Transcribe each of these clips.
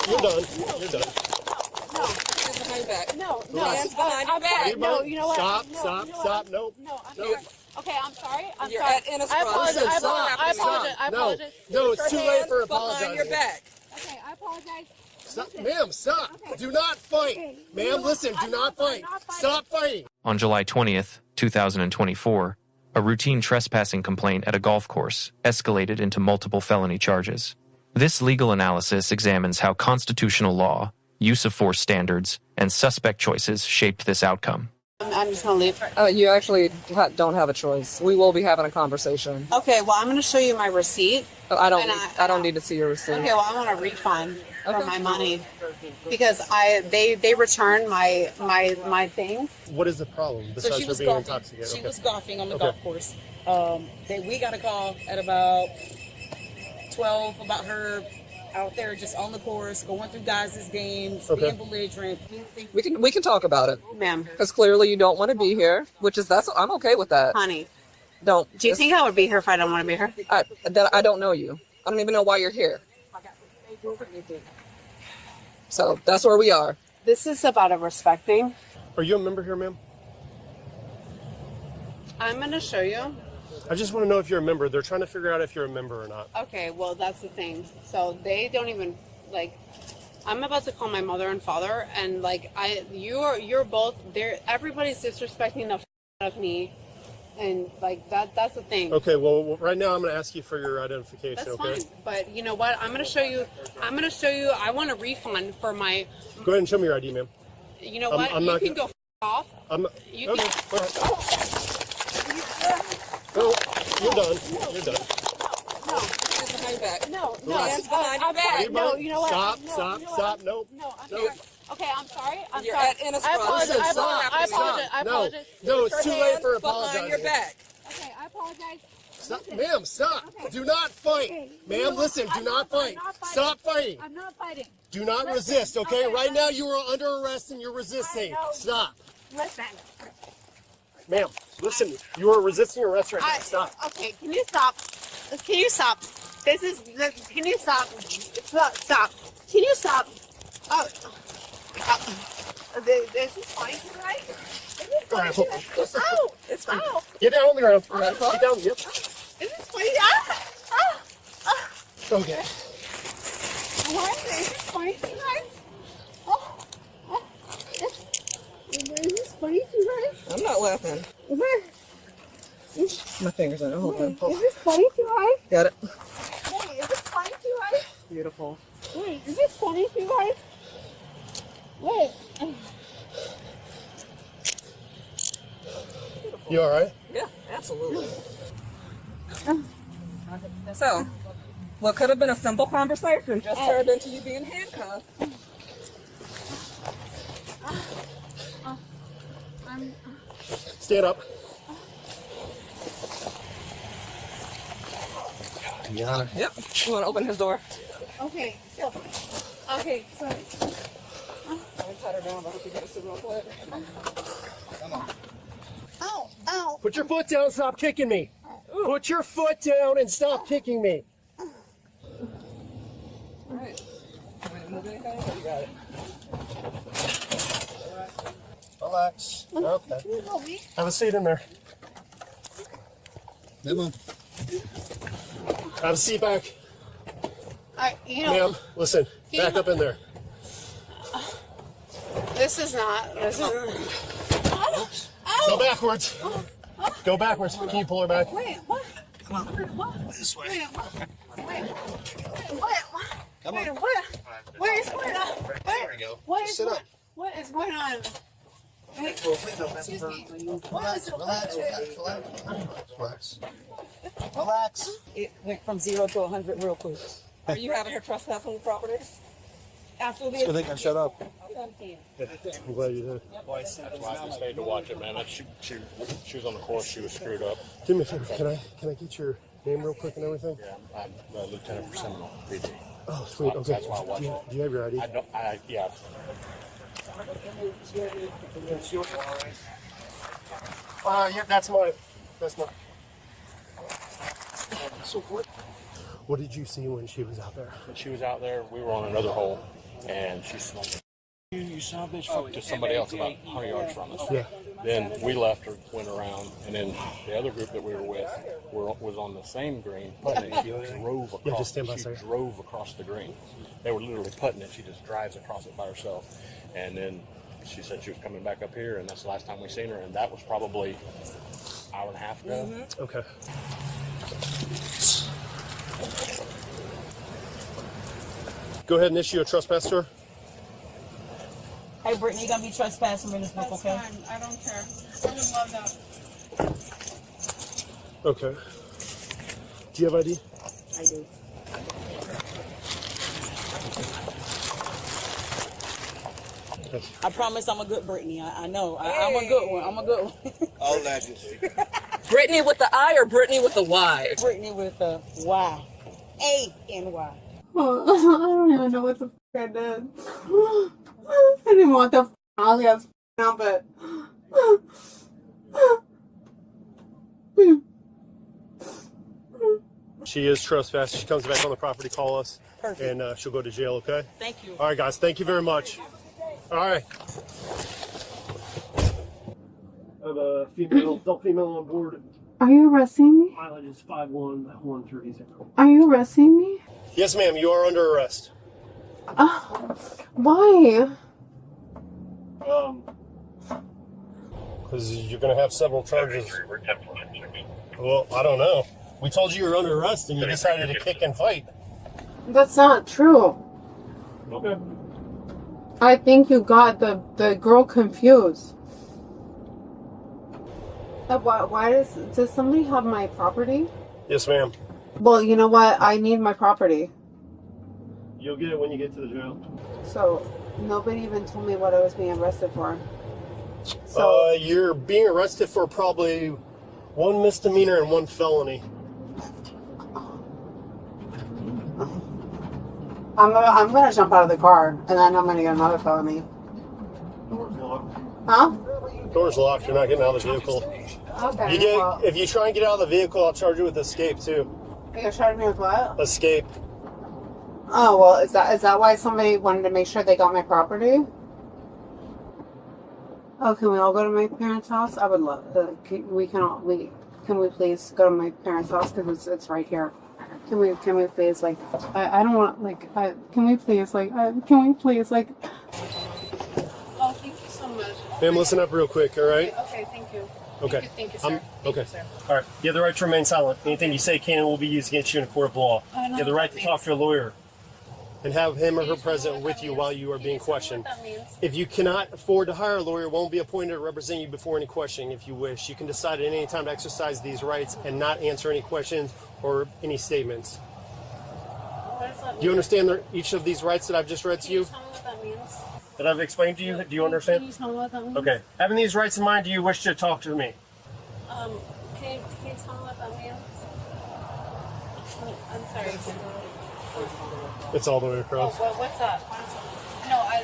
You're done. You're done. No. Hands behind your back. No. Hands behind your back. No, you know what? Stop. Nope. No, Nope. Okay, I'm sorry. You're sorry. I apologize. No, it's too late for apologizing. Behind your back. Okay, I apologize. Stop. Ma'am, stop. Okay. Do not fight. Okay. Ma'am, listen, do not fight. Stop fighting. On July 20th, 2024, a routine trespassing complaint at a golf course escalated into multiple felony charges. This legal analysis examines how constitutional law, use of force standards, and suspect choices shaped this outcome. I'm just going to leave. You actually don't have a choice. We will be having a conversation. Okay, well, I'm going to show you my receipt. I don't need to see your receipt. Okay, well, I want a refund for my money because they returned my thing. What is the problem besides So she was her being golfing. intoxicated? She was golfing on the golf course. We got a call at about 12 about her out there just on the course, going through guys' games, being belligerent. We can talk about it, ma'am. Because clearly you don't want to be here, I'm okay with that. Honey, do you think I would be here if I don't want to be here? I don't know you. I don't even know why you're here. So that's where we are. This is about a respect thing. Are you a member here, ma'am? I'm going to show you. I just want to know if you're a member. They're trying to figure out if you're a member or not. Okay, well, that's the thing. So they don't even, I'm about to call my mother and father, and, you're both there. Everybody's disrespecting the out of me, and, that's the thing. Okay, well, right now I'm going to ask you for your identification, That's okay? fine, but you know what? I'm going to show you, I want a refund for my... Go ahead and show me your ID, ma'am. You know what? You can go off. Okay, all right. No, you're done. You're done. No. Hands behind your back. No. Hands behind your back. No, you know what? Stop. Nope. No, Nope. Okay, I'm sorry. You're at I apologize. No, it's too late for apologizing. Behind your back. Okay, I apologize. Stop. Ma'am, stop. Okay. Do not fight. Okay. Ma'am, listen, do not fight. Stop fighting. I'm not fighting. Do not resist, okay? Right now you are under arrest and you're resisting. Stop. Listen. Ma'am, listen, you are resisting arrest right now. Stop. Okay, can you stop? Can you stop? Can you stop? Stop. Can you stop? This is fine, right? All right, hold on. Ow! It's fine. Get down on the ground. Get down. Yep. Is this funny? Okay. Why is this funny to you guys? Is this funny to you guys? I'm not laughing. My fingers on it. Hold on. Is this funny to you guys? Got it. Wait, is this funny to you guys? Beautiful. Wait, is this funny to you guys? Wait. You all right? Yeah, absolutely. So, what could have been a simple conversation just turned into you being handcuffed. Stand up. Yeah. Yep. You want to open his door? Okay, so. Let me pat her down, but I hope you get a sit real quick. Come on. Ow. Put your foot down and stop kicking me. Put your foot down and stop kicking me. All right. Want me to move anything? Oh, you got it. Relax. Okay. Have a seat in there. Come on. Have a seat back. Ma'am, listen. Back up in there. This is not. Go backwards. Go backwards. Can you pull her back? Wait, what? Come on. This way. Come on. What is going on? There we go. Sit up. What is going on? Excuse me. Relax. It went from 0 to 100 real quick. Are you having her trespass on the property? After this? I think I shut up. Okay. I'm glad you did. Well, I stayed to watch it, man. She was on the course. She was screwed up. Do me a favor. Can I get your name real quick and everything? Yeah, I'm Lieutenant for Seminole, PG. Oh, sweet. Okay. That's why I watched it. Do you have your ID? Yeah. Yeah, that's mine. That's mine. So what did you see when she was out there? When she was out there, we were on another hole. and she's like, "You son of a bitch!" To somebody else about 100 yards from us. Yeah. Then we left her, went around, and then the other group that we were with was on the same green, putting it. She drove across. Yeah, just stand by a she second. drove across the green. They were literally putting it. She just drives across it by herself, and then she said she was coming back up here, and that's the last time we seen her, and that was probably an hour and a half ago. Okay. Go ahead and issue a trespass to her. Hey, Brittany, you're going to be trespassing in this book, That's okay? fine. I don't care. I would love that. Okay. Do you have ID? I do. I promise I'm a good Brittany. I know. I'm a good one. I'm a good one. All that is Brittany with the I or Brittany with the Y? Brittany with a Y. A-N-Y. I don't even know what the fuck I did. I didn't want the alias number. She is trespassing. She comes back on the property, call us, Perfect. and she'll go to jail, okay? Thank you. All right, guys. Thank you very much. All right. I have a adult female on board. Are you arresting me? Mileage is 51130. Are you arresting me? Yes, ma'am. You are under arrest. Why? Because you're going to have several charges. Well, I don't know. We told you were under arrest, and you decided to kick and fight. That's not true. Okay. I think you got the girl confused. Why does somebody have my property? Yes, ma'am. Well, you know what? I need my property. You'll get it when you get to the jail. So nobody even told me what I was being arrested for. So You're being arrested for probably one misdemeanor and one felony. I'm gonna jump out of the car and then I'm gonna get another felony. Door's locked. Huh? Door's locked. You're not getting out of the vehicle. Okay. Well, If you try and get out of the vehicle, I'll charge you with escape too. you're charging me with what? Escape. Oh well, is that why somebody wanted to make sure they got my property? Oh, can we all go to my parents' house? I would love. Can we please go to my parents' house because it's right here. Can we please I don't want can we please Oh, thank you so much. Ma'am, listen up real quick, all right? Okay, thank you. Okay. Thank you, sir. Thank Okay. you, sir. All right. You have the right to remain silent. Anything you say can and will be used against you in a court of law. I know You have the what right that to talk means. to your lawyer and have him or Can her you tell me present what with that you means? while you are being Can you tell me questioned. what that means? If you cannot afford to hire a lawyer, won't be appointed to represent you before any questioning if you wish. You can decide at any time to exercise these rights and not answer any questions or any statements. What does that mean? Do you understand each of these rights that I've just read to Can you you? tell me what that means? That I've explained to you? Do you Can understand? you tell me what that means? Okay. Having these rights in mind, do you wish to talk to me? Can you tell me what that means? I'm sorry. It's all the way Oh, across. what's that? No, I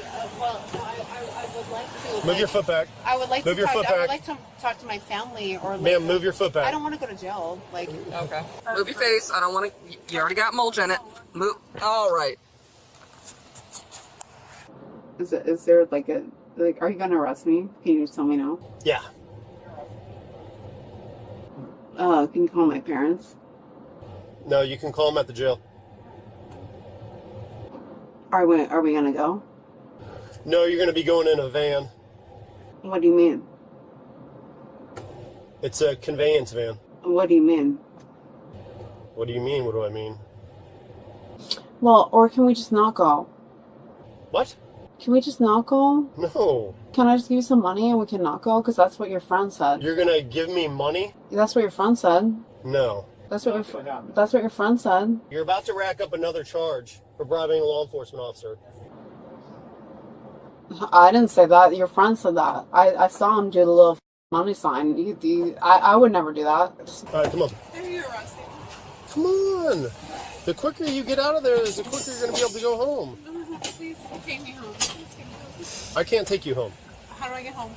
would like to. Move your foot back. I would like Move to your talk. foot I would back. like to talk to my family or. Ma'am, move your foot back. I don't want to go to jail. Okay. Move your face. I don't want to. You already got mulch in it. Move. All right. Is there are you gonna arrest me? Can you just tell me now? Yeah. Can you call my parents? No, you can call him at the jail. Are we gonna go? No, you're going to be going in a van. What do you mean? It's a conveyance van. What do you mean? What do you mean? What do I mean? Well, or can we just not go? What? Can we just not go? No. Can I just give you some money and we can not go? Because that's what your friend said. You're going to give me money? That's what your friend said. No. That's what your friend said. You're about to rack up another charge for bribing a law enforcement officer. I didn't say that. Your friend said that. I saw him do the little money sign. I would never do that. All right, come on. Are you arresting? Come on. The quicker you get out of there, the quicker you're going to be able to go home. Please take me home. Please take me home. I can't take you home. How do I get home?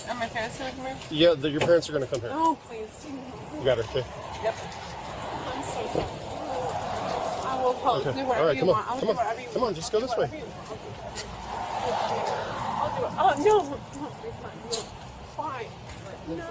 Are my parents going to come here? Yeah, your parents are going to come here. Oh, please take me home. You got it, okay? Yep. I'm so sorry. I will do whatever All right, you come on. want. I'll Come do on. whatever you Come on, just go this way. I'll do it. Oh, no. Fine. No.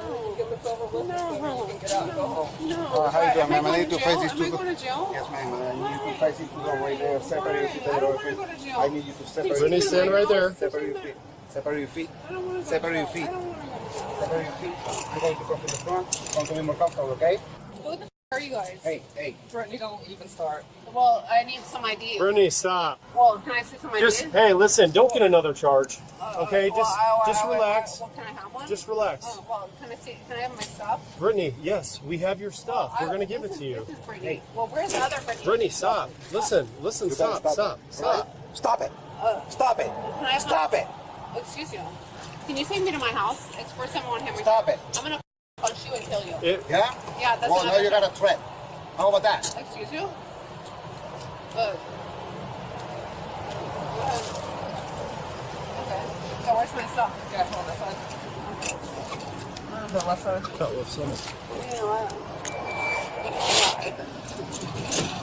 How you doing, ma'am? I need to face Am these I two. going to jail? Yes, ma'am. You need to face these two doors right there. Separate your feet. I don't want to go to jail. I need you to separate. Brittany, stand right there. Separate your feet. Separate your feet. I don't want to go Separate your to feet. jail. I don't want to go to jail. Separate your feet. I'm going to come from the front. I'm going to be more comfortable, okay? Who the f are you guys? Hey. Brittany, don't even start. Well, I need some ID. Brittany, stop. Well, can I see some ID? Hey, listen, don't get another charge. Okay, Well, just relax. Well, can I have one? Just relax. Oh, well, can I have my stuff? Brittany, yes, we have your stuff. We're gonna give it to you. This is Brittany. Well, where's the other Brittany? Brittany, stop. Listen, You gotta stop. Stop it. Stop it. Can I have Stop it. Excuse you. Can you take me to my house? It's first time I want him. Stop it. I'm gonna punch you and kill you. Yeah? Yeah, that's Well, now you got a threat. How about that? Excuse you? Okay. So where's my stuff? Yeah, hold this side. The left side. You know what?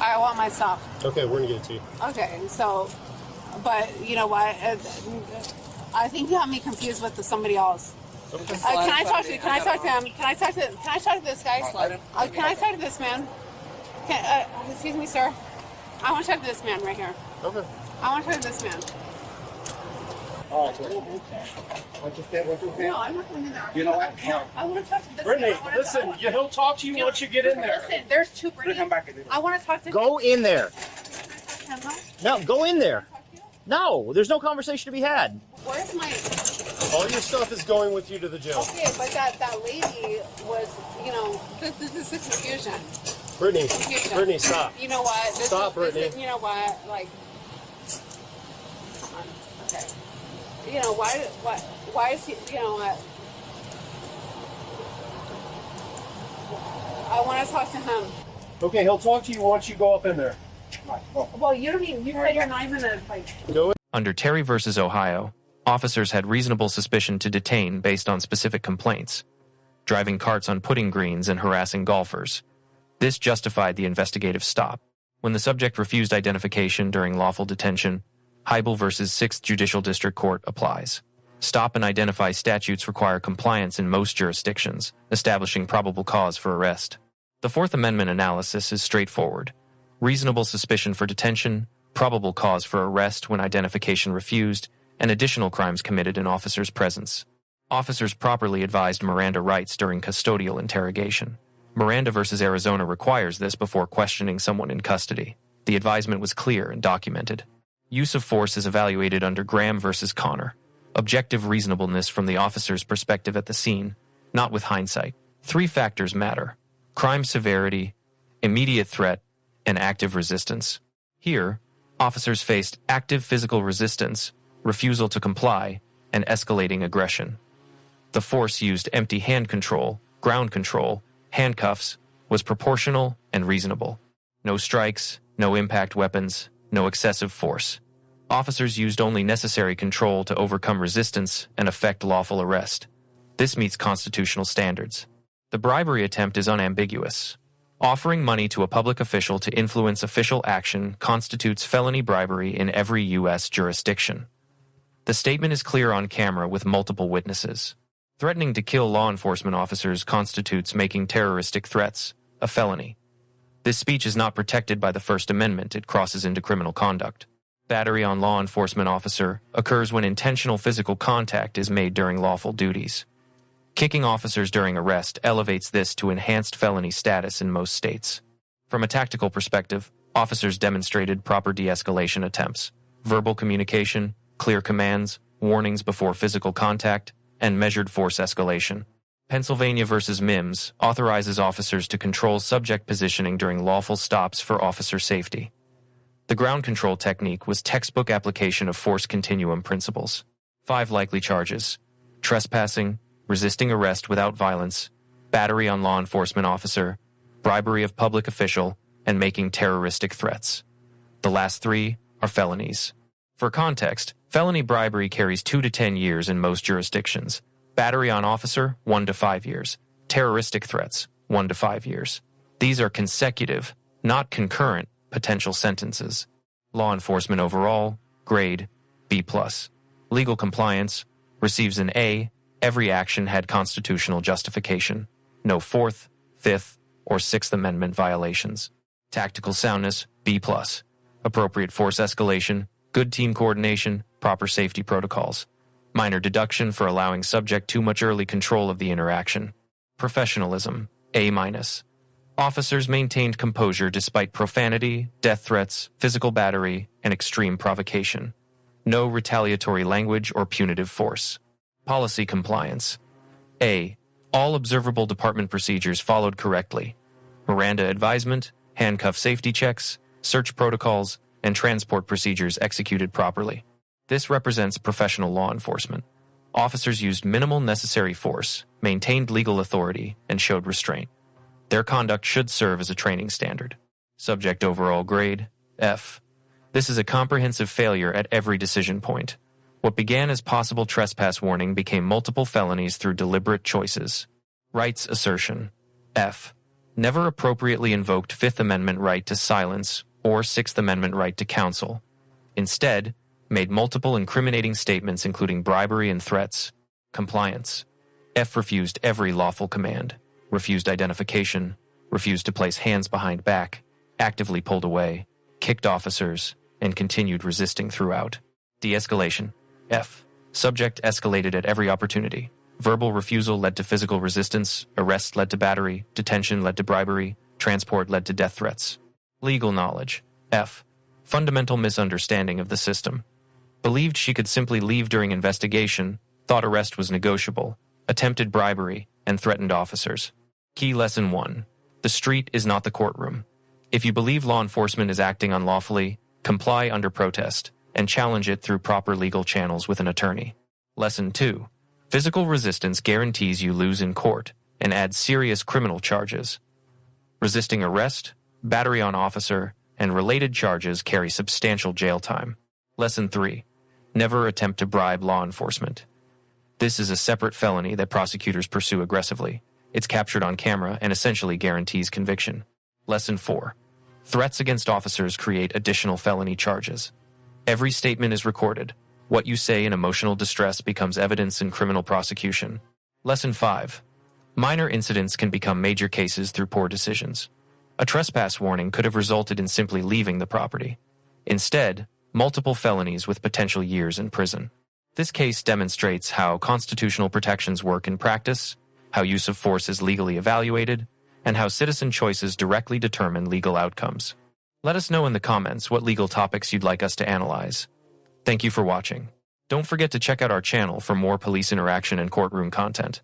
I want my stuff. Okay, we're gonna get it to you. Okay, so, but you know what? I think you have me confused with somebody else. Can I talk to him? Can I talk to this guy? Can I talk to this man? Excuse me, sir. I want to talk to this man right here. Okay. I want to talk to this man. All right, good. Want to stay with you? No, I'm not going in there. You know what? No, I want to talk to this Brittany, man. listen, he'll talk to you once you get in there. Listen, there's two Brittany. Bring him back in. I want to talk to Go in there. him. No, go in there. No, there's no conversation to be had. Where's my... All your stuff is going with you to the jail. Okay, but that lady was, you know, this is the confusion. Brittany, stop. You know what? Stop, Brittany. You know what? Like, come on. Okay. You know, why is he, you know what? I want to talk to him. Okay, he'll talk to you once you go up in there. Well, you don't even, you said you're not even gonna, like... Go in. Under Terry versus Ohio, officers had reasonable suspicion to detain based on specific complaints, driving carts on putting greens and harassing golfers. This justified the investigative stop. When the subject refused identification during lawful detention, Heibel versus 6th Judicial District Court applies. Stop and identify statutes require compliance in most jurisdictions, establishing probable cause for arrest. The Fourth Amendment analysis is straightforward. Reasonable suspicion for detention, probable cause for arrest when identification refused, and additional crimes committed in officers' presence. Officers properly advised Miranda Rights during custodial interrogation. Miranda versus Arizona requires this before questioning someone in custody. The advisement was clear and documented. Use of force is evaluated under Graham versus Connor. Objective reasonableness from the officer's perspective at the scene, not with hindsight. 3 factors matter: crime severity, immediate threat, and active resistance. Here, officers faced active physical resistance, refusal to comply, and escalating aggression. The force used empty hand control, ground control, handcuffs, was proportional and reasonable. No strikes, no impact weapons, no excessive force. Officers used only necessary control to overcome resistance and effect lawful arrest. This meets constitutional standards. The bribery attempt is unambiguous. Offering money to a public official to influence official action constitutes felony bribery in every U.S. jurisdiction. The statement is clear on camera with multiple witnesses. Threatening to kill law enforcement officers constitutes making terroristic threats, a felony. This speech is not protected by the First Amendment. It crosses into criminal conduct. Battery on law enforcement officer occurs when intentional physical contact is made during lawful duties. Kicking officers during arrest elevates this to enhanced felony status in most states. From a tactical perspective, officers demonstrated proper de-escalation attempts, verbal communication, clear commands, warnings before physical contact, and measured force escalation. Pennsylvania versus Mims authorizes officers to control subject positioning during lawful stops for officer safety. The ground control technique was textbook application of force continuum principles. 5 likely charges: trespassing, resisting arrest without violence, battery on law enforcement officer, bribery of public official, and making terroristic threats. The last 3 are felonies. For context, felony bribery carries 2 to 10 years in most jurisdictions. Battery on officer, 1 to 5 years. Terroristic threats, 1 to 5 years. These are consecutive, not concurrent, potential sentences. Law enforcement overall, grade B+. Legal compliance receives an A. Every action had constitutional justification. No Fourth, Fifth, or Sixth Amendment violations. Tactical soundness B+. Appropriate force escalation, good team coordination, proper safety protocols. Minor deduction for allowing subject too much early control of the interaction. Professionalism A-. Officers maintained composure despite profanity, death threats, physical battery, and extreme provocation. No retaliatory language or punitive force. Policy compliance. A. All observable department procedures followed correctly. Miranda advisement, handcuff safety checks, search protocols, and transport procedures executed properly. This represents professional law enforcement. Officers used minimal necessary force, maintained legal authority, and showed restraint. Their conduct should serve as a training standard. Subject overall grade F. This is a comprehensive failure at every decision point. What began as possible trespass warning became multiple felonies through deliberate choices. Rights assertion F. Never appropriately invoked Fifth Amendment right to silence or Sixth Amendment right to counsel. Instead, made multiple incriminating statements including bribery and threats. Compliance. F. Refused every lawful command. Refused identification. Refused to place hands behind back. Actively pulled away. Kicked officers. And continued resisting throughout. De-escalation. F. Subject escalated at every opportunity. Verbal refusal led to physical resistance. Arrest led to battery. Detention led to bribery. Transport led to death threats. Legal knowledge. F. Fundamental misunderstanding of the system. Believed she could simply leave during investigation, thought arrest was negotiable, attempted bribery, and threatened officers. Key Lesson 1. The street is not the courtroom. If you believe law enforcement is acting unlawfully, comply under protest, and challenge it through proper legal channels with an attorney. Lesson 2. Physical resistance guarantees you lose in court and adds serious criminal charges. Resisting arrest, battery on officer, and related charges carry substantial jail time. Lesson 3. Never attempt to bribe law enforcement. This is a separate felony that prosecutors pursue aggressively. It's captured on camera and essentially guarantees conviction. Lesson 4. Threats against officers create additional felony charges. Every statement is recorded. What you say in emotional distress becomes evidence in criminal prosecution. Lesson 5. Minor incidents can become major cases through poor decisions. A trespass warning could have resulted in simply leaving the property. Instead, multiple felonies with potential years in prison. This case demonstrates how constitutional protections work in practice, how use of force is legally evaluated, and how citizen choices directly determine legal outcomes. Let us know in the comments what legal topics you'd like us to analyze. Thank you for watching. Don't forget to check out our channel for more police interaction and courtroom content.